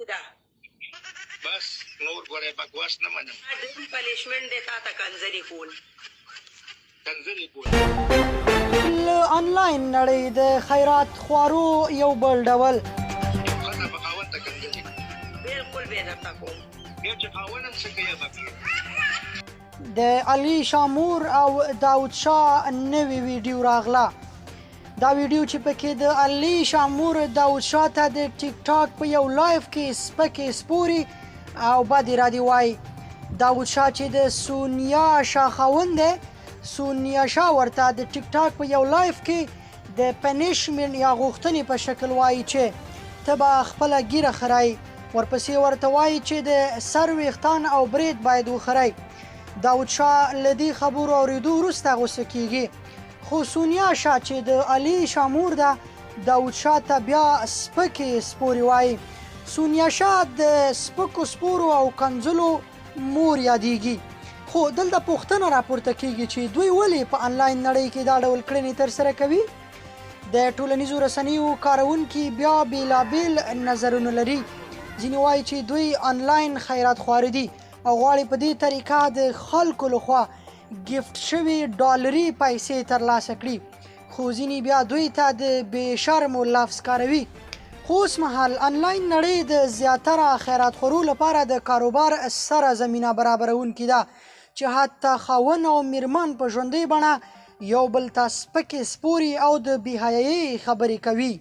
دا بس نور ګورې بکواس نه منم ډېر پنشمنټ دی تا ته کنځلې کول آنلاین نړۍ د خیرات خوارو یو بل ډول ښځه به خاوند ته کنځلې بالکل بې درته کوم بیا چې خاوند هم څه کوي هغه کوي د علي شامور او داود شاه نوې ویډیو راغله دا ویډیو چې پکې د علي شامور داود شاه ته د ټیک ټاک په یو لایف کې سپکې سپوري او بدې ردې وایي داود شاه چې د سونیا شاه خاوند دی سونیا شاه ورته د ټیک ټاک په یو لایف کې د پنشمنټ یا غوښتنې په شکل وایي چې ته به خپله ګیره خرئ ورپسې ورته وایي چې د سر ویښتان او برید باید وخرئ داود شاه له دې خبرو اورېدو وروسته غوسه کیږي خو سونیا شاه چې د علي شامور ده داود شاه ته بیا سپکې سپورې وایي سونیا شاه د سپکو سپورو او کنځلو مور یادیږي خو دلته پوښتنه راپورته کیږي چې دوی ولې په آنلاین نړۍ کې دا ډول کړنې ترسره کوي د ټولنیزو رسنیو کاروونکي بیا بیلابیل نظرونه لري ځینې وایي چې دوی آنلاین خیرات خواره دي او غواړي په دې طریقه د خلکو لخوا ګفت شوي ډالري پیسې ترلاسه کړي خو ځینې بیا دوی ته د بې شرمو لفظ کاروي خو اوس مهال آنلاین نړۍ د زیاتره خیرات خورو لپاره د کاروبار سره زمینه برابرونکې ده چې حتی خاوند او میرمن په ژوندۍ بڼه یو بل ته سپکې سپوري او د بې حیایۍ خبرې کوي